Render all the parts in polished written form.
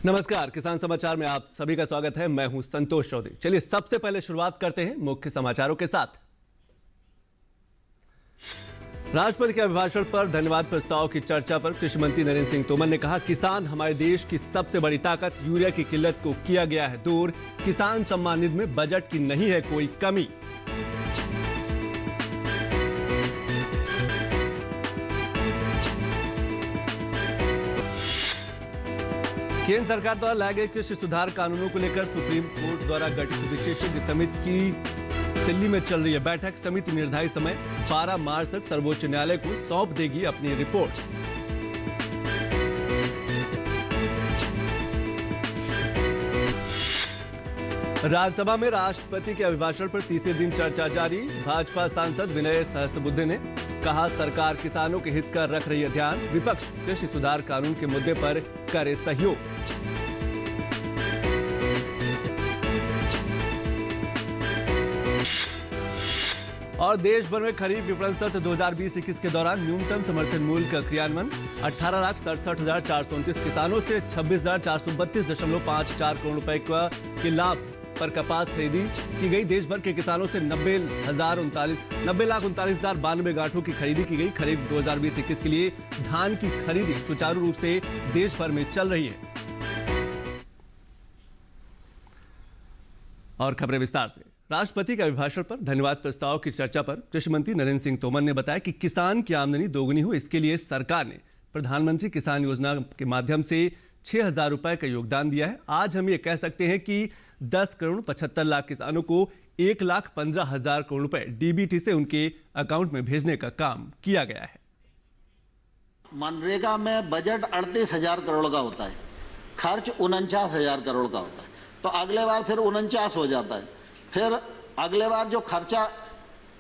नमस्कार, किसान समाचार में आप सभी का स्वागत है। मैं हूं संतोष चौधरी। चलिए सबसे पहले शुरुआत करते हैं मुख्य समाचारों के साथ। राष्ट्रपति के अभिभाषण पर धन्यवाद प्रस्ताव की चर्चा पर कृषि मंत्री नरेंद्र सिंह तोमर ने कहा, किसान हमारे देश की सबसे बड़ी ताकत, यूरिया की किल्लत को किया गया है दूर। किसान सम्मान निधि में बजट की नहीं है कोई कमी। केंद्र सरकार द्वारा लाए गए कृषि सुधार कानूनों को लेकर सुप्रीम कोर्ट द्वारा गठित विशेषज्ञ समिति की दिल्ली में चल रही है बैठक। समिति निर्धारित समय 12 मार्च तक सर्वोच्च न्यायालय को सौंप देगी अपनी रिपोर्ट। राज्यसभा में राष्ट्रपति के अभिभाषण पर तीसरे दिन चर्चा जारी। भाजपा सांसद विनय सहस्त्रबुद्धे ने कहा, सरकार किसानों के हित का रख रही है ध्यान। विपक्ष कृषि सुधार कानून के मुद्दे पर करे सहयोग। और देश भर में खरीफ विपणन सत्र 2020-21 के दौरान न्यूनतम समर्थन मूल्य का क्रियान्वयन। 18,67,429 किसानों से 26,432.54 करोड़ रुपए के लाभ पर कपास खरीदी की गई। देश भर के किसानों से 90,39,092 गांठों की खरीदी की गई। खरीफ 2020-21 के लिए धान की खरीदी सुचारू रूप से देश भर में चल रही है। और खबरें विस्तार से। राष्ट्रपति के अभिभाषण पर धन्यवाद प्रस्ताव की चर्चा पर कृषि मंत्री नरेंद्र सिंह तोमर ने बताया कि किसान की आमदनी दोगुनी हो, इसके लिए सरकार ने प्रधानमंत्री किसान योजना के माध्यम से 6,000 रुपए का योगदान दिया है। आज हम ये कह सकते हैं कि 10,75,00,000 किसानों को 1,15,000 करोड़ रुपए डीबीटी से उनके अकाउंट में भेजने का काम किया गया है। मनरेगा में बजट 38,000 करोड़ का होता है, खर्च 49,000 करोड़ का होता है, तो अगले बार फिर 49 हो जाता है, फिर अगले बार जो खर्चा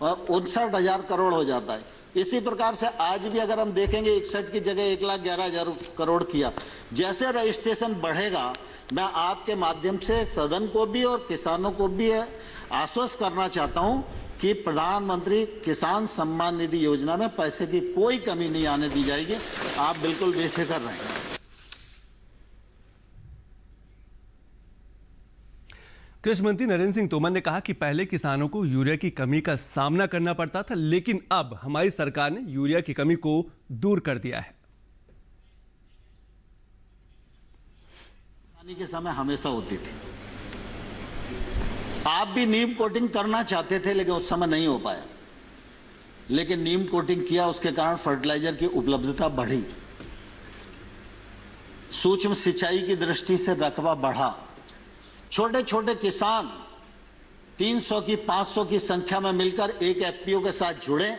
59,000 करोड़ हो जाता है। इसी प्रकार से आज भी अगर हम देखेंगे 61 की जगह 1,11,000 करोड़ किया। जैसे रजिस्ट्रेशन बढ़ेगा, मैं आपके माध्यम से सदन को भी और किसानों को भी आश्वस्त करना चाहता हूं कि प्रधानमंत्री किसान सम्मान निधि योजना में पैसे की कोई कमी नहीं आने दी जाएगी। आप बिल्कुल बेफिक्र रहें। कृषि मंत्री नरेंद्र सिंह तोमर ने कहा कि पहले किसानों को यूरिया की कमी का सामना करना पड़ता था, लेकिन अब हमारी सरकार ने यूरिया की कमी को दूर कर दिया है। पानी के समय हमेशा होती थी। आप भी नीम कोटिंग करना चाहते थे, लेकिन उस समय नहीं हो पाया। लेकिन नीम कोटिंग किया, उसके कारण फर्टिलाइजर की उपलब्धता बढ़ी, सूक्ष्म सिंचाई की दृष्टि से रकबा बढ़ा। छोटे छोटे किसान 300 की 500 की संख्या में मिलकर एक एफपीओ के साथ जुड़े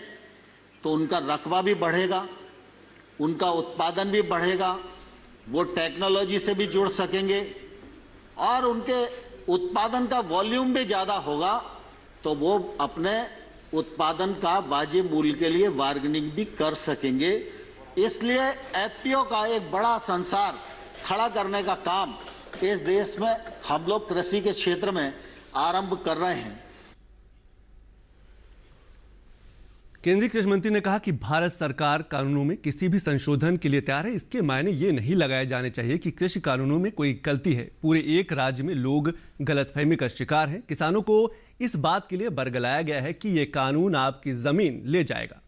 तो उनका रकबा भी बढ़ेगा, उनका उत्पादन भी बढ़ेगा, वो टेक्नोलॉजी से भी जुड़ सकेंगे और उनके उत्पादन का वॉल्यूम भी ज़्यादा होगा, तो वो अपने उत्पादन का वाजिब मूल्य के लिए बार्गेनिंग भी कर सकेंगे। इसलिए एफपीओ का एक बड़ा संसार खड़ा करने का काम इस देश में हम लोग कृषि के क्षेत्र में आरंभ कर रहे हैं। केंद्रीय कृषि मंत्री ने कहा कि भारत सरकार कानूनों में किसी भी संशोधन के लिए तैयार है। इसके मायने ये नहीं लगाए जाने चाहिए कि कृषि कानूनों में कोई गलती है। पूरे एक राज्य में लोग गलतफहमी का शिकार हैं। किसानों को इस बात के लिए बरगलाया गया है कि ये कानून आपकी जमीन ले जाएगा।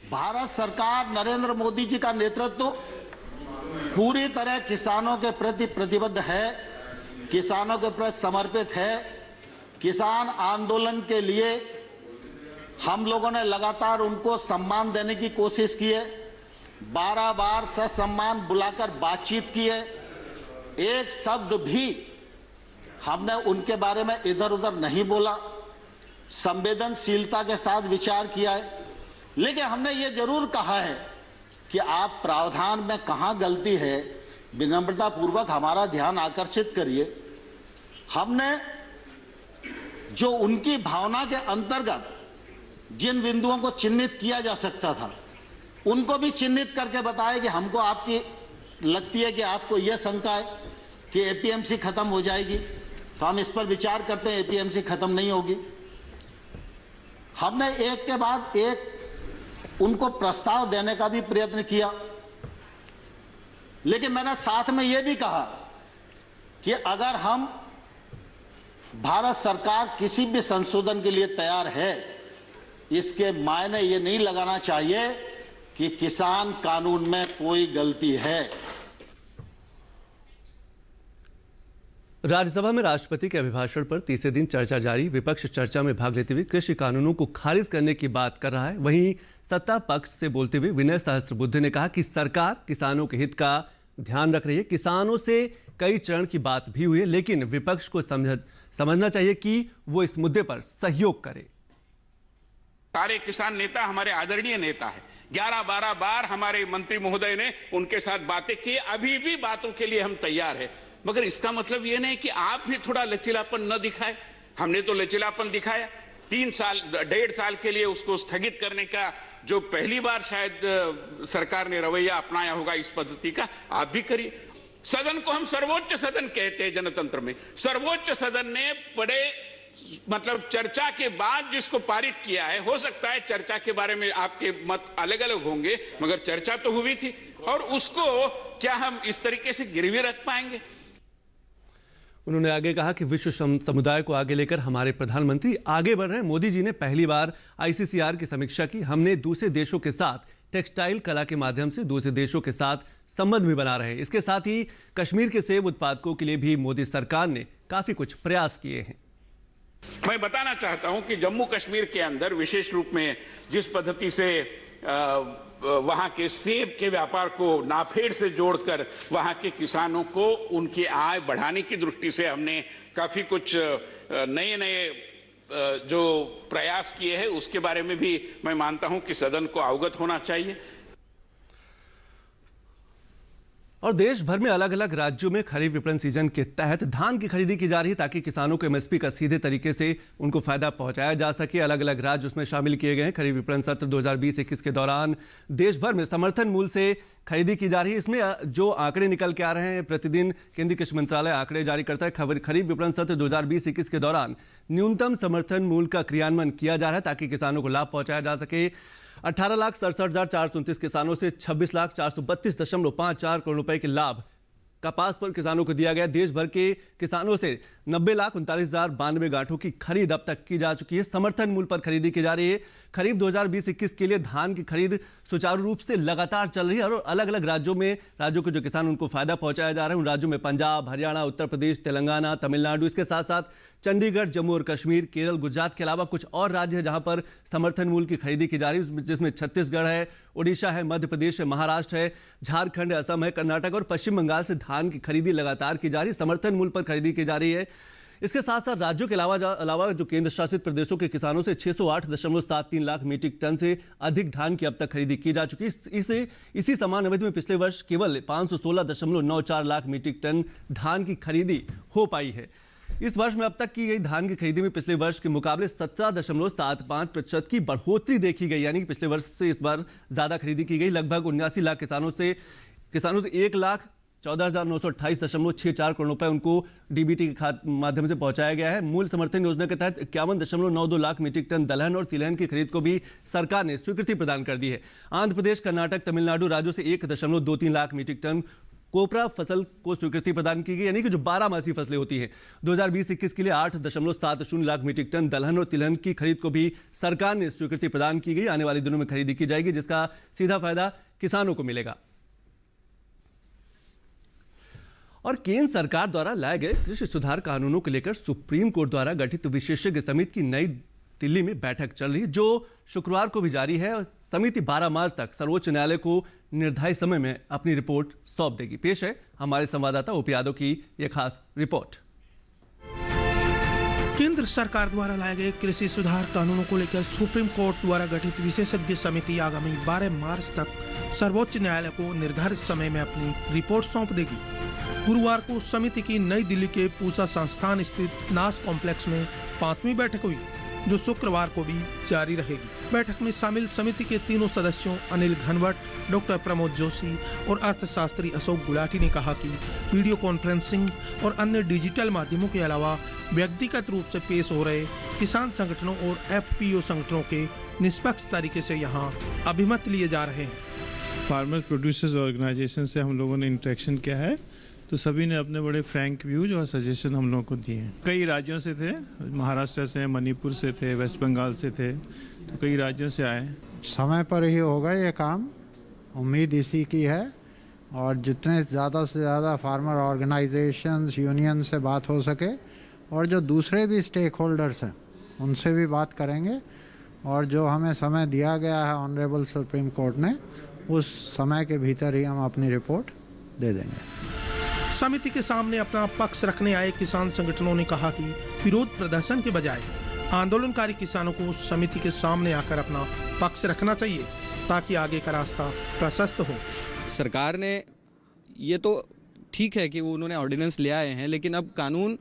भारत सरकार नरेंद्र मोदी जी का नेतृत्व पूरी तरह किसानों के प्रति प्रतिबद्ध है, किसानों के प्रति समर्पित है। किसान आंदोलन के लिए हम लोगों ने लगातार उनको सम्मान देने की कोशिश की है। 12 बार ससम्मान बुलाकर बातचीत की है। एक शब्द भी हमने उनके बारे में इधर उधर नहीं बोला, संवेदनशीलता के साथ विचार किया है। लेकिन हमने ये जरूर कहा है कि आप प्रावधान में कहाँ गलती है, विनम्रता पूर्वक हमारा ध्यान आकर्षित करिए। हमने जो उनकी भावना के अंतर्गत जिन बिंदुओं को चिन्हित किया जा सकता था, उनको भी चिन्हित करके बताया कि हमको आपकी लगती है कि आपको यह शंका है कि एपीएमसी खत्म हो जाएगी, तो हम इस पर विचार करते हैं। एपीएमसी खत्म नहीं होगी। हमने एक के बाद एक उनको प्रस्ताव देने का भी प्रयत्न किया। लेकिन मैंने साथ में यह भी कहा कि अगर हम भारत सरकार किसी भी संशोधन के लिए तैयार है, इसके मायने ये नहीं लगाना चाहिए कि किसान कानून में कोई गलती है। राज्यसभा में राष्ट्रपति के अभिभाषण पर तीसरे दिन चर्चा जारी। विपक्ष चर्चा में भाग लेते हुए कृषि कानूनों को खारिज करने की बात कर रहा है। वहीं सत्ता पक्ष से बोलते हुए विनय सहस्त्रबुद्धे ने कहा कि सरकार किसानों के हित का ध्यान रख रही है। किसानों से कई चरण की बात भी हुई है, लेकिन विपक्ष को समझना चाहिए कि वो इस मुद्दे पर सहयोग करे। सारे किसान नेता हमारे आदरणीय नेता है। 11-12 बार हमारे मंत्री महोदय ने उनके साथ बातें की। अभी भी बातों के लिए हम तैयार हैं, मगर इसका मतलब यह नहीं कि आप भी थोड़ा लचीलापन न दिखाए। हमने तो लचीलापन दिखाया। 1.5 साल के लिए उसको स्थगित करने का जो पहली बार शायद सरकार ने रवैया अपनाया होगा इस पद्धति का, आप भी करिए। सदन को हम सर्वोच्च सदन कहते हैं जनतंत्र में। सर्वोच्च सदन ने बड़े मतलब चर्चा के बाद जिसको पारित किया है, हो सकता है चर्चा के बारे में आपके मत अलग अलग होंगे, मगर चर्चा तो हुई थी, और उसको क्या हम इस तरीके से गिरवी रख पाएंगे? उन्होंने आगे कहा कि विश्व समुदाय को आगे लेकर हमारे प्रधानमंत्री आगे बढ़ रहे हैं। मोदी जी ने पहली बार ICCR की समीक्षा की। हमने दूसरे देशों के साथ टेक्सटाइल कला के माध्यम से दूसरे देशों के साथ संबंध भी बना रहे हैं। इसके साथ ही कश्मीर के सेब उत्पादकों के लिए भी मोदी सरकार ने काफी कुछ प्रयास किए हैं। मैं बताना चाहता हूं कि जम्मू कश्मीर के अंदर विशेष रूप में जिस पद्धति से वहां के सेब के व्यापार को नाफेड से जोड़कर वहां के किसानों को उनकी आय बढ़ाने की दृष्टि से हमने काफी कुछ नए जो प्रयास किए हैं, उसके बारे में भी मैं मानता हूं कि सदन को अवगत होना चाहिए। और देश भर में अलग अलग राज्यों में खरीफ विपणन सीजन के तहत धान की खरीदी की जा रही है, ताकि किसानों को MSP का सीधे तरीके से उनको फायदा पहुंचाया जा सके। अलग अलग राज्य उसमें शामिल किए गए हैं। खरीफ विपणन सत्र 2020-21 के दौरान देश भर में समर्थन मूल्य से खरीदी की जा रही है। इसमें जो आंकड़े निकल के आ रहे हैं, प्रतिदिन केंद्रीय कृषि मंत्रालय आंकड़े जारी करता है। खरीफ विपणन सत्र 2020-21 के दौरान न्यूनतम समर्थन मूल्य का क्रियान्वयन किया जा रहा है, ताकि किसानों को लाभ पहुंचाया जा सके। 18,67,429 किसानों से 26,432.54 करोड़ रुपए के लाभ कपास पर किसानों को दिया गया। देश भर के किसानों से 90,39,092 गांठों की खरीद अब तक की जा चुकी है। समर्थन मूल्य पर खरीदी की जा रही है। खरीफ 2020-21 के लिए धान की खरीद सुचारू रूप से लगातार चल रही है, और अलग अलग राज्यों के जो किसान उनको फायदा पहुंचाया जा रहा है। उन राज्यों में पंजाब, हरियाणा, उत्तर प्रदेश, तेलंगाना, तमिलनाडु, इसके साथ साथ चंडीगढ़, जम्मू और कश्मीर, केरल, गुजरात के अलावा कुछ और राज्य है जहां पर समर्थन मूल्य की खरीदी की जा रही है, जिसमें छत्तीसगढ़ है, उड़ीसा है, मध्य प्रदेश है, महाराष्ट्र है, झारखंड है, असम है, कर्नाटक और पश्चिम बंगाल से धान की खरीदी लगातार की जा रही है। समर्थन मूल्य पर खरीदी की जा रही है। इसके साथ साथ राज्यों के अलावा जो केंद्र शासित प्रदेशों के किसानों से 608.73 लाख मीट्रिक टन से अधिक धान की अब तक खरीदी की जा चुकी है। इसी समान अवधि में पिछले वर्ष केवल 516.94 लाख मीट्रिक टन धान की खरीदी हो पाई है। इस वर्ष में अब तक की गई धान की खरीदी में पिछले वर्ष के मुकाबले 17.75% की बढ़ोतरी देखी गई, यानी कि पिछले वर्ष से इस बार ज्यादा खरीदी की गई। लगभग 79 लाख किसानों से 1,14,928.64 करोड़ रुपए उनको DBT के माध्यम से पहुंचाया गया है। मूल समर्थन योजना के तहत 51.92 लाख मीट्रिक टन दलहन और तिलहन की खरीद को भी सरकार ने स्वीकृति प्रदान कर दी है। आंध्र प्रदेश, कर्नाटक, तमिलनाडु राज्यों से 1.23 लाख मीट्रिक टन कोपरा फसल को स्वीकृति प्रदान की गई, यानी कि जो 12 मासी फसलें होती हैं। 2020-21 के लिए 8.70 लाख मीट्रिक टन दलहन और तिलहन की खरीद को भी सरकार ने स्वीकृति प्रदान की गई। आने वाले दिनों में खरीदी की जाएगी, जिसका सीधा फायदा किसानों को मिलेगा। और केंद्र सरकार द्वारा लाए गए कृषि सुधार कानूनों को लेकर सुप्रीम कोर्ट द्वारा गठित विशेषज्ञ समिति की नई दिल्ली में बैठक चल रही है, जो शुक्रवार को भी जारी है। और समिति 12 मार्च तक सर्वोच्च न्यायालय को निर्धारित समय में अपनी रिपोर्ट सौंप देगी। पेश है हमारे संवाददाता ओपी यादव की यह खास रिपोर्ट। केंद्र सरकार द्वारा लाए गए कृषि सुधार कानूनों को लेकर सुप्रीम कोर्ट द्वारा गठित विशेषज्ञ समिति आगामी 12 मार्च तक सर्वोच्च न्यायालय को निर्धारित समय में अपनी रिपोर्ट सौंप देगी। गुरुवार को समिति की नई दिल्ली के पूसा संस्थान स्थित नास कॉम्प्लेक्स में 5वीं बैठक हुई, जो शुक्रवार को भी जारी रहेगी। बैठक में शामिल समिति के तीनों सदस्यों अनिल घनवट, डॉक्टर प्रमोद जोशी और अर्थशास्त्री अशोक गुलाटी ने कहा कि वीडियो कॉन्फ्रेंसिंग और अन्य डिजिटल माध्यमों के अलावा व्यक्तिगत रूप से पेश हो रहे किसान संगठनों और FPO संगठनों के निष्पक्ष तरीके से यहाँ अभिमत लिए जा रहे हैं। फार्मर प्रोड्यूसर्स ऑर्गेनाइजेशन से हम लोगों ने इंटरेक्शन किया है, तो सभी ने अपने बड़े फ्रैंक व्यूज और सजेशन हम लोगों को दिए हैं। कई राज्यों से थे, महाराष्ट्र से, मणिपुर से थे, वेस्ट बंगाल से थे, तो कई राज्यों से आए। समय पर ही होगा ये काम, उम्मीद इसी की है, और जितने ज़्यादा से ज़्यादा फार्मर ऑर्गेनाइजेशंस, यूनियन से बात हो सके और जो दूसरे भी स्टेक होल्डर्स हैं उनसे भी बात करेंगे, और जो हमें समय दिया गया है ऑनरेबल सुप्रीम कोर्ट ने, उस समय के भीतर ही हम अपनी रिपोर्ट दे देंगे। समिति के सामने अपना पक्ष रखने आए किसान संगठनों ने कहा कि विरोध प्रदर्शन के बजाय आंदोलनकारी किसानों को समिति के सामने आकर अपना पक्ष रखना चाहिए ताकि आगे का रास्ता प्रशस्त हो। सरकार ने ये तो ठीक है कि वो उन्होंने ऑर्डिनेंस ले आए हैं, लेकिन अब कानून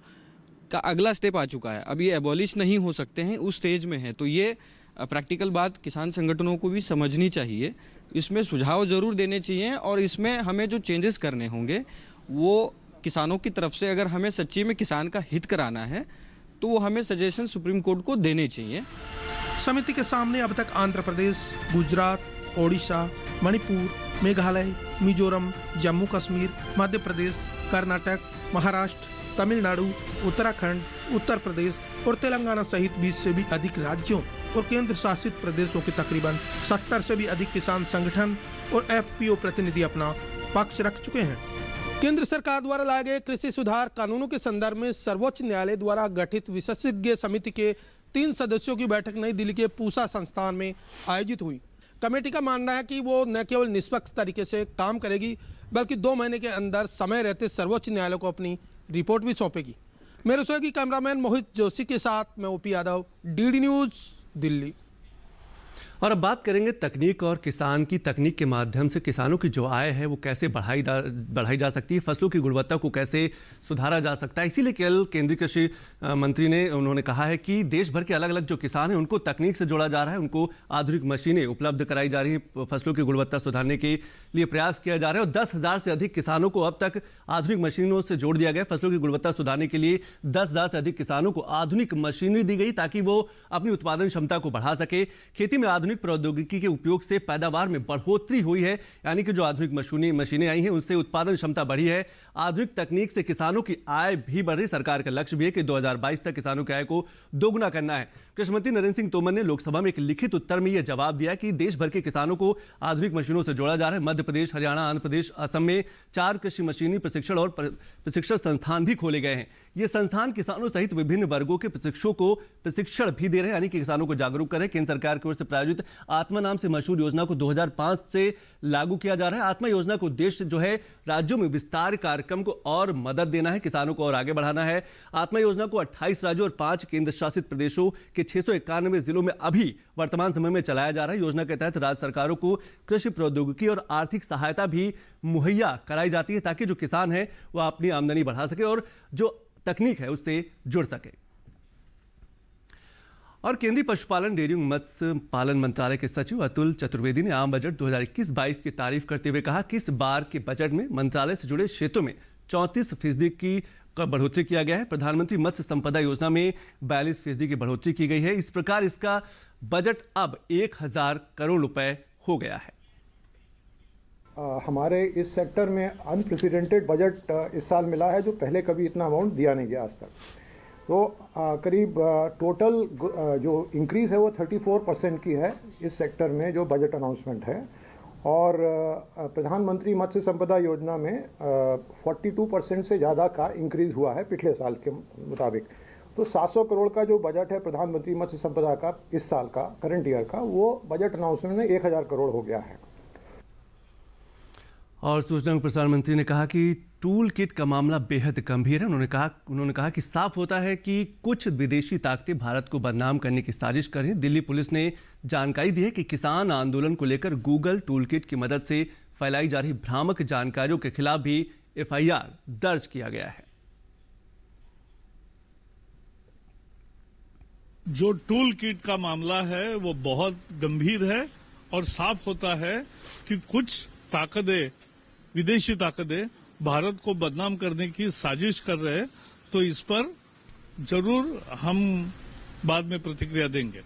का अगला स्टेप आ चुका है। अब ये एबॉलिश नहीं हो सकते हैं, उस स्टेज में है। तो ये प्रैक्टिकल बात किसान संगठनों को भी समझनी चाहिए, इसमें सुझाव ज़रूर देने चाहिए, और इसमें हमें जो चेंजेस करने होंगे वो किसानों की तरफ से, अगर हमें सच्ची में किसान का हित कराना है तो वो हमें सजेशन सुप्रीम कोर्ट को देने चाहिए। समिति के सामने अब तक आंध्र प्रदेश, गुजरात, ओडिशा, मणिपुर, मेघालय, मिजोरम, जम्मू कश्मीर, मध्य प्रदेश, कर्नाटक, महाराष्ट्र, तमिलनाडु, उत्तराखंड, उत्तर प्रदेश और तेलंगाना सहित 20 से भी अधिक राज्यों और केंद्र शासित प्रदेशों के तकरीबन 70 से भी अधिक किसान संगठन और एफपीओ प्रतिनिधि अपना पक्ष रख चुके हैं। केंद्र सरकार द्वारा लाए गए कृषि सुधार कानूनों के संदर्भ में सर्वोच्च न्यायालय द्वारा गठित विशेषज्ञ समिति के 3 सदस्यों की बैठक नई दिल्ली के पूसा संस्थान में आयोजित हुई। कमेटी का मानना है कि वो न केवल निष्पक्ष तरीके से काम करेगी, बल्कि 2 महीने के अंदर समय रहते सर्वोच्च न्यायालय को अपनी रिपोर्ट भी सौंपेगी। मेरे सहयोगी कैमरामैन मोहित जोशी के साथ मैं OP Yadav, DD news, Delhi. और अब बात करेंगे तकनीक और किसान की। तकनीक के माध्यम से किसानों की जो आय है वो कैसे बढ़ाई जा सकती है, फसलों की गुणवत्ता को कैसे सुधारा जा सकता है। इसीलिए कल केंद्रीय कृषि मंत्री ने उन्होंने कहा है कि देश भर के अलग अलग जो किसान हैं उनको तकनीक से जोड़ा जा रहा है, उनको आधुनिक मशीनें उपलब्ध कराई जा रही हैं, फसलों की गुणवत्ता सुधारने के लिए प्रयास किया जा रहा है। और 10,000 से अधिक किसानों को अब तक आधुनिक मशीनों से जोड़ दिया गया। फसलों की गुणवत्ता सुधारने के लिए 10,000 से अधिक किसानों को आधुनिक मशीनरी दी गई ताकि वो अपनी उत्पादन क्षमता को बढ़ा सके। खेती में आधुनिक प्रौद्योगिकी के उपयोग से पैदावार में बढ़ोतरी हुई है, यानी कि जो आधुनिक मशीनें आई हैं उनसे उत्पादन क्षमता बढ़ी है। आधुनिक तकनीक से किसानों की आय भी बढ़ रही। सरकार का लक्ष्य भी है कि 2022 तक किसानों की आय को दोगुना करना है। कृषि मंत्री नरेंद्र सिंह तोमर ने लोकसभा में एक लिखित उत्तर में यह जवाब दिया कि देश भर के किसानों को आधुनिक मशीनों से जोड़ा जा रहा है। मध्य प्रदेश, हरियाणा, आंध्र प्रदेश, असम में 4 कृषि मशीनी प्रशिक्षण और प्रशिक्षण संस्थान भी खोले गए हैं। ये संस्थान किसानों सहित विभिन्न वर्गों के प्रशिक्षकों को प्रशिक्षण भी दे रहे हैं, यानी कि किसानों को जागरूक करें। केंद्र सरकार की ओर से प्रायोजित आत्मा नाम से मशहूर योजना को 2005 से लागू किया जा रहा है। आत्मा योजना का उद्देश्य जो है राज्यों में विस्तार कार्यक्रम को और मदद देना है, किसानों को और आगे बढ़ाना है। आत्मा योजना को 28 राज्यों और 5 केंद्र शासित प्रदेशों के 691 जिलों में अभी वर्तमान समय में चलाया जा रहा है। योजना के तहत राज्य सरकारों को कृषि प्रौद्योगिकी और आर्थिक सहायता भी मुहैया कराई जाती है ताकि जो किसान है वो अपनी आमदनी बढ़ा सके और जो तकनीक है उससे जुड़ सके। और केंद्रीय पशुपालन, डेयरी एवं मत्स्य पालन मंत्रालय के सचिव अतुल चतुर्वेदी ने आम बजट 2021-22 की तारीफ करते हुए कहा कि इस बार के बजट में मंत्रालय से जुड़े क्षेत्रों में 34% की बढ़ोतरी किया गया है। प्रधानमंत्री मत्स्य संपदा योजना में 42% की बढ़ोतरी की गई है। इस प्रकार इसका बजट अब 1000 करोड़ रुपए हो गया है। हमारे इस सेक्टर में अनप्रेसिडेंटेड बजट इस साल मिला है, जो पहले कभी इतना अमाउंट दिया नहीं गया आज तक। तो करीब टोटल जो इंक्रीज़ है वो 34% की है इस सेक्टर में जो बजट अनाउंसमेंट है। और प्रधानमंत्री मत्स्य संपदा योजना में 42% से ज़्यादा का इंक्रीज़ हुआ है पिछले साल के मुताबिक। तो 700 करोड़ का जो बजट है प्रधानमंत्री मत्स्य संपदा का इस साल का, करंट ईयर का, वो बजट अनाउंसमेंट में 1000 करोड़ हो गया है। और सूचना एवं प्रसारण मंत्री ने कहा कि टूल किट का मामला बेहद गंभीर है। उन्होंने कहा कि साफ होता है कि कुछ विदेशी ताकतें भारत को बदनाम करने की साजिश कर रही हैं। दिल्ली पुलिस ने जानकारी दी है कि किसान आंदोलन को लेकर गूगल टूल किट की मदद से फैलाई जा रही भ्रामक जानकारियों के खिलाफ भी FIR दर्ज किया गया है। जो टूल किट का मामला है वो बहुत गंभीर है और साफ होता है कि कुछ ताकतें, विदेशी ताकतें भारत को बदनाम करने की साजिश कर रहे हैं। तो इस पर जरूर हम बाद में प्रतिक्रिया देंगे।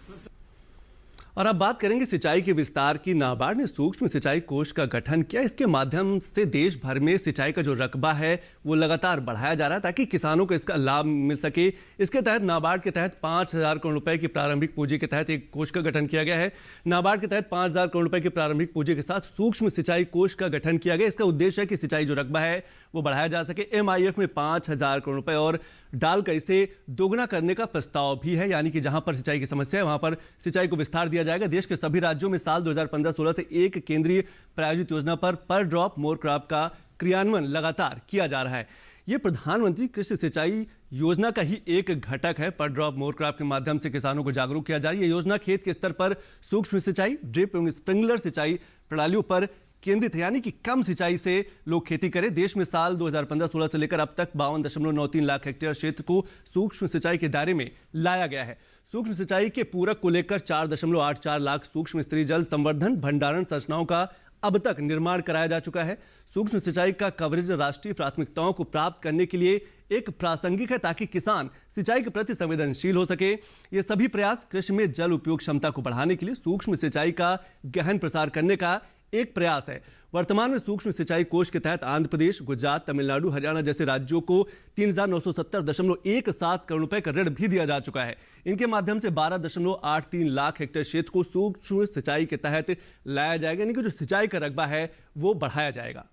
और अब बात करेंगे सिंचाई के विस्तार की। नाबार्ड ने सूक्ष्म सिंचाई कोष का गठन किया। इसके माध्यम से देश भर में सिंचाई का जो रकबा है वो लगातार बढ़ाया जा रहा है ताकि किसानों को इसका लाभ मिल सके। इसके तहत नाबार्ड के तहत 5,000 करोड़ रुपए की प्रारंभिक पूंजी के तहत एक कोष का गठन किया गया है। नाबार्ड के तहत 5,000 करोड़ रुपए की प्रारंभिक पूंजी के साथ सूक्ष्म सिंचाई कोष का गठन किया गया। इसका उद्देश्य है कि सिंचाई जो रकबा है वो बढ़ाया जा सके। MIF में 5,000 करोड़ रुपए और डालकर इसे दोगुना करने का प्रस्ताव भी है, यानी कि जहां पर सिंचाई की समस्या है वहां पर सिंचाई को विस्तार दिया जाएगा। देश के सभी राज्यों में साल 2015-16 से एक केंद्रीय प्रायोजित योजना पर ड्रॉप मोर क्रॉप का क्रियान्वयन लगातार किया जा रहा है। यह प्रधानमंत्री कृषि सिंचाई योजना का ही एक घटक है। पर ड्रॉप मोर क्रॉप के माध्यम से किसानों को जागरूक किया जा रहा है। यह योजना खेत के स्तर पर सूक्ष्म सिंचाई, ड्रिप एवं स्प्रिंकलर सिंचाई प्रणालियों पर केंद्रित है, यानी कि कम सिंचाई से लोग खेती करें। देश में साल 2015-16 से लेकर अब तक 52.93 लाख हेक्टेयर क्षेत्र को सूक्ष्म सिंचाई के दायरे में लाया गया है। सूक्ष्म सिंचाई के पूरक को लेकर 4.84 लाख सूक्ष्म स्तरीय जल संवर्धन भंडारण संरचनाओं का अब तक निर्माण कराया जा चुका है। सूक्ष्म सिंचाई का कवरेज राष्ट्रीय प्राथमिकताओं को प्राप्त करने के लिए एक प्रासंगिक है ताकि किसान सिंचाई के प्रति संवेदनशील हो सके। ये सभी प्रयास कृषि में जल उपयोग क्षमता को बढ़ाने के लिए सूक्ष्म सिंचाई का गहन प्रसार करने का एक प्रयास है। वर्तमान में सूक्ष्म सिंचाई कोष के तहत आंध्र प्रदेश, गुजरात, तमिलनाडु, हरियाणा जैसे राज्यों को 3,970.17 करोड़ रुपए का ऋण भी दिया जा चुका है। इनके माध्यम से 12.83 लाख हेक्टेयर क्षेत्र को सूक्ष्म सिंचाई के तहत लाया जाएगा, यानी कि जो सिंचाई का रकबा है वो बढ़ाया जाएगा।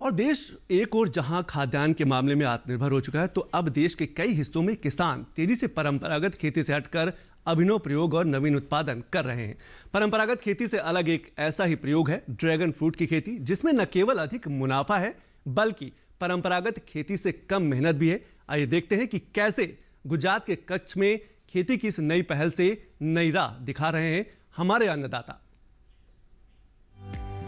और देश एक और जहां खाद्यान्न के मामले में आत्मनिर्भर हो चुका है, तो अब देश के कई हिस्सों में किसान तेजी से परंपरागत खेती से हटकर अभिनव प्रयोग और नवीन उत्पादन कर रहे हैं। परंपरागत खेती से अलग एक ऐसा ही प्रयोग है ड्रैगन फ्रूट की खेती, जिसमें न केवल अधिक मुनाफा है बल्कि परंपरागत खेती से कम मेहनत भी है। आइए देखते हैं कि कैसे गुजरात के कच्छ में खेती की इस नई पहल से नई राह दिखा रहे हैं हमारे अन्नदाता।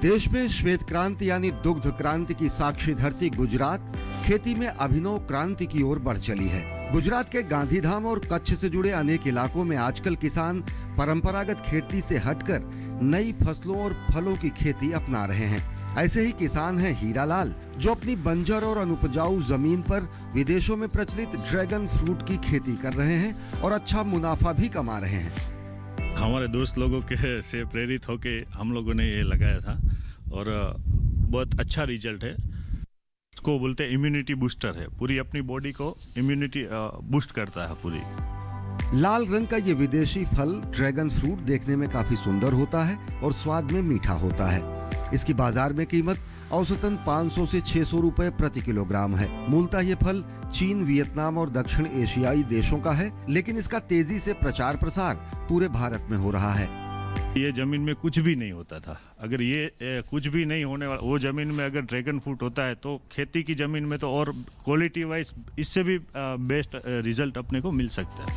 देश में श्वेत क्रांति यानी दुग्ध क्रांति की साक्षी धरती गुजरात खेती में अभिनव क्रांति की ओर बढ़ चली है। गुजरात के गांधीधाम और कच्छ से जुड़े अनेक इलाकों में आजकल किसान परंपरागत खेती से हटकर नई फसलों और फलों की खेती अपना रहे हैं। ऐसे ही किसान हैं हीरालाल, जो अपनी बंजर और अनुपजाऊ जमीन पर विदेशों में प्रचलित ड्रैगन फ्रूट की खेती कर रहे हैं और अच्छा मुनाफा भी कमा रहे हैं। हमारे दोस्त लोगों के से प्रेरित होके हम लोगों ने ये लगाया था और बहुत अच्छा रिजल्ट है। इसको बोलते हैं इम्यूनिटी बूस्टर है, पूरी अपनी बॉडी को इम्यूनिटी बूस्ट करता है पूरी। लाल रंग का ये विदेशी फल ड्रैगन फ्रूट देखने में काफी सुंदर होता है और स्वाद में मीठा होता है। इसकी बाजार में कीमत औसतन 500 से 600 रुपए प्रति किलोग्राम है। मूलतः ये फल चीन, वियतनाम और दक्षिण एशियाई देशों का है, लेकिन इसका तेजी से प्रचार प्रसार पूरे भारत में हो रहा है। ये जमीन में कुछ भी नहीं होता था। अगर ये कुछ भी नहीं होने वाला, वो जमीन में अगर ड्रैगन फ्रूट होता है तो खेती की जमीन में तो और क्वालिटी वाइज इससे भी बेस्ट रिजल्ट अपने को मिल सकता है।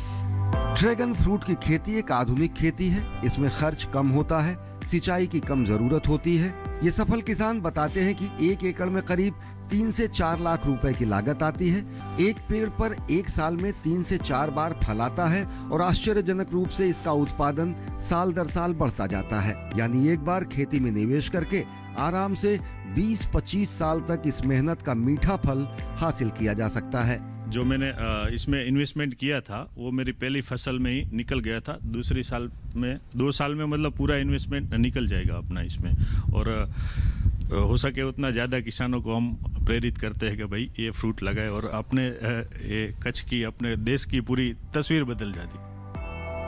ड्रैगन फ्रूट की खेती एक आधुनिक खेती है। इसमें खर्च कम होता है, सिंचाई की कम जरूरत होती है। ये सफल किसान बताते हैं कि 1 एकड़ में करीब 3 से 4 लाख रुपए की लागत आती है। एक पेड़ पर एक साल में 3 से 4 बार फल आता है और आश्चर्यजनक रूप से इसका उत्पादन साल दर साल बढ़ता जाता है। यानी एक बार खेती में निवेश करके आराम से 20-25 साल तक इस मेहनत का मीठा फल हासिल किया जा सकता है। जो मैंने इसमें इन्वेस्टमेंट किया था वो मेरी पहली फसल में ही निकल गया था। दूसरी साल में 2 साल में मतलब पूरा इन्वेस्टमेंट निकल जाएगा अपना इसमें। और हो सके उतना ज़्यादा किसानों को हम प्रेरित करते हैं कि भाई ये फ्रूट लगाए और अपने ये कच्छ की, अपने देश की पूरी तस्वीर बदल जाती।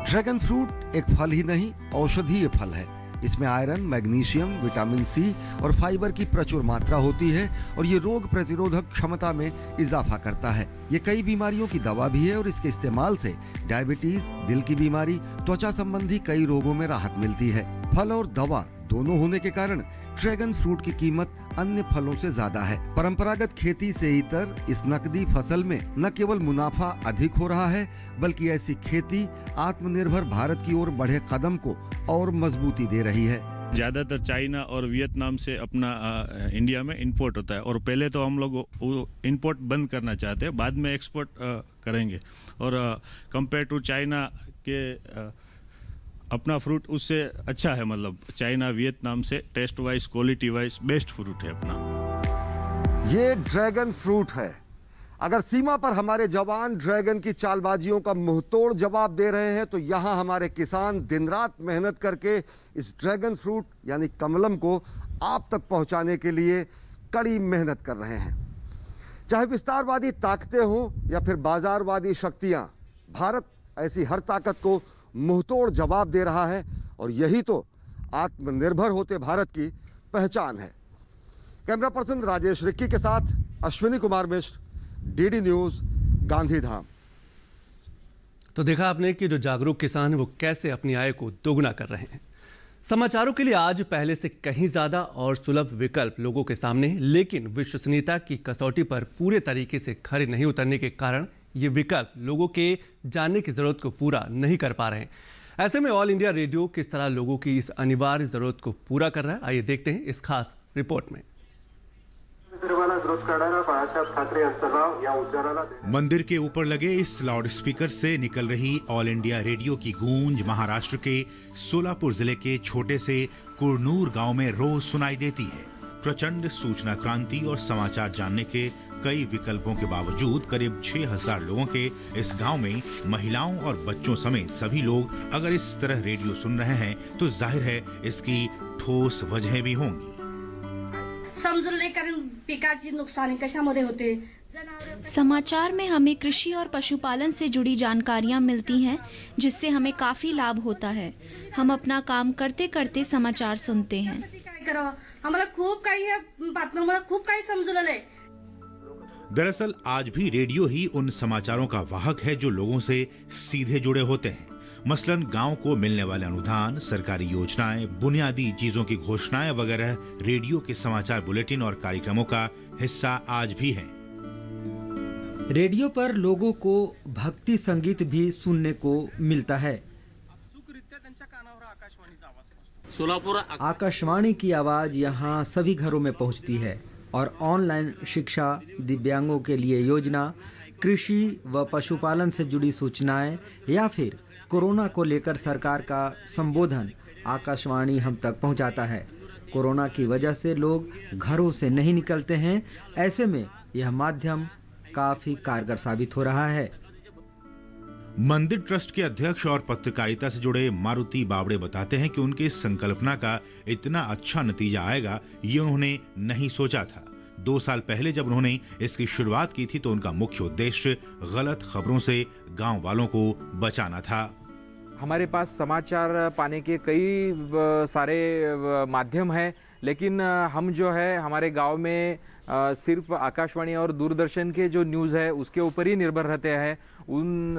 ड्रैगन फ्रूट एक फल ही नहीं, औषधीय फल है। इसमें आयरन, मैग्नीशियम, विटामिन सी और फाइबर की प्रचुर मात्रा होती है और ये रोग प्रतिरोधक क्षमता में इजाफा करता है। ये कई बीमारियों की दवा भी है और इसके इस्तेमाल से डायबिटीज, दिल की बीमारी, त्वचा संबंधी कई रोगों में राहत मिलती है। फल और दवा दोनों होने के कारण ड्रैगन फ्रूट की कीमत अन्य फलों से ज्यादा है। परंपरागत खेती से इतर इस नकदी फसल में न केवल मुनाफा अधिक हो रहा है, बल्कि ऐसी खेती आत्मनिर्भर भारत की ओर बढ़े कदम को और मजबूती दे रही है। ज़्यादातर चाइना और वियतनाम से अपना इंडिया में इंपोर्ट होता है और पहले तो हम लोग इंपोर्ट बंद करना चाहते हैं, बाद में एक्सपोर्ट करेंगे। और कंपेयर टू चाइना के अपना फ्रूट उससे अच्छा है, मतलब चाइना वियतनाम से taste wise, quality wise best fruit है अपना। ये ड्रैगन फ्रूट है। अगर सीमा पर हमारे जवान ड्रैगन की चालबाजियों का मुंहतोड़ जवाब दे रहे हैं, तो यहां हमारे किसान दिन रात मेहनत करके इस ड्रैगन फ्रूट यानी कमलम को आप तक पहुंचाने के लिए कड़ी मेहनत कर रहे हैं। चाहे विस्तारवादी ताकतें हों या फिर बाजारवादी शक्तियां, भारत ऐसी हर ताकत को मुंहतोड़ जवाब दे रहा है और यही तो आत्मनिर्भर होते भारत की पहचान है। कैमरा पर्सन राजेश रिक्की के साथ अश्विनी कुमार मिश्र, डीडी न्यूज, गांधीधाम। तो देखा आपने कि जो जागरूक किसान हैं वो कैसे अपनी आय को दोगुना कर रहे हैं। समाचारों के लिए आज पहले से कहीं ज्यादा और सुलभ विकल्प लोगों के सामने हैं, लेकिन विश्वसनीयता की कसौटी पर पूरे तरीके से खरे नहीं उतरने के कारण ये विकल्प लोगों के जानने की जरूरत को पूरा नहीं कर पा रहे हैं। ऐसे में ऑल इंडिया रेडियो किस तरह लोगों की इस अनिवार्य जरूरत को पूरा कर रहा है, आइए देखते हैं इस खास रिपोर्ट में। मंदिर के ऊपर लगे इस लाउड स्पीकर से निकल रही ऑल इंडिया रेडियो की गूंज महाराष्ट्र के सोलापुर जिले के छोटे से कुरनूर गांव में रोज सुनाई देती है। प्रचंड सूचना क्रांति और समाचार जानने के कई विकल्पों के बावजूद करीब 6000 लोगों के इस गांव में महिलाओं और बच्चों समेत सभी लोग अगर इस तरह रेडियो सुन रहे हैं तो जाहिर है इसकी ठोस वजहें भी होंगी। पिकाची नुकसान कशामध्ये होते। समाचार में हमें कृषि और पशुपालन से जुड़ी जानकारियां मिलती हैं, जिससे हमें काफी लाभ होता है। हम अपना काम करते करते समाचार सुनते हैं। दरअसल आज भी रेडियो ही उन समाचारों का वाहक है जो लोगों से सीधे जुड़े होते हैं। मसलन गांव को मिलने वाले अनुदान, सरकारी योजनाएं, बुनियादी चीजों की घोषणाएं वगैरह रेडियो के समाचार बुलेटिन और कार्यक्रमों का हिस्सा आज भी हैं। रेडियो पर लोगों को भक्ति संगीत भी सुनने को मिलता है। आकाशवाणी की आवाज यहाँ सभी घरों में पहुँचती है और ऑनलाइन शिक्षा, दिव्यांगों के लिए योजना, कृषि व पशुपालन से जुड़ी सूचनाएं या फिर कोरोना को लेकर सरकार का संबोधन आकाशवाणी हम तक पहुंचाता है। कोरोना की वजह से लोग घरों से नहीं निकलते हैं, ऐसे में यह माध्यम काफी कारगर साबित हो रहा है। मंदिर ट्रस्ट के अध्यक्ष और पत्रकारिता से जुड़े मारुति बावड़े बताते हैं कि उनकी इस संकल्पना का इतना अच्छा नतीजा आएगा ये उन्होंने नहीं सोचा था। 2 साल पहले जब उन्होंने इसकी शुरुआत की थी तो उनका मुख्य उद्देश्य गलत खबरों से गांव वालों को बचाना था। हमारे पास समाचार पाने के कई सारे माध्यम हैं, लेकिन हम जो है हमारे गांव में सिर्फ आकाशवाणी और दूरदर्शन के जो न्यूज़ है उसके ऊपर ही निर्भर रहते हैं। उन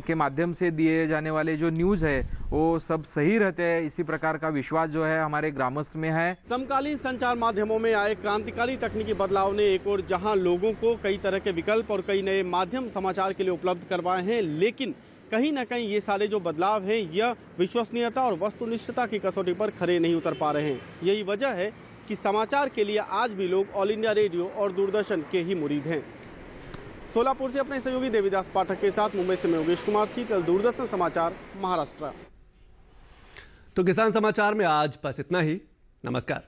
के माध्यम से दिए जाने वाले जो न्यूज़ है वो सब सही रहते हैं, इसी प्रकार का विश्वास जो है हमारे ग्रामस्थ में है। समकालीन संचार माध्यमों में आए क्रांतिकारी तकनीकी बदलाव ने एक और जहां लोगों को कई तरह के विकल्प और कई नए माध्यम समाचार के लिए उपलब्ध करवाए हैं, लेकिन कहीं ना कहीं ये सारे जो बदलाव हैं यह विश्वसनीयता और वस्तुनिष्ठता की कसौटी पर खरे नहीं उतर पा रहे हैं। यही वजह है कि समाचार के लिए आज भी लोग ऑल इंडिया रेडियो और दूरदर्शन के ही मुरीद हैं। सोलापुर से अपने सहयोगी देवीदास पाठक के साथ मुंबई से मैं योगेश कुमार सीतल, दूरदर्शन समाचार, महाराष्ट्र। तो किसान समाचार में आज बस इतना ही। नमस्कार।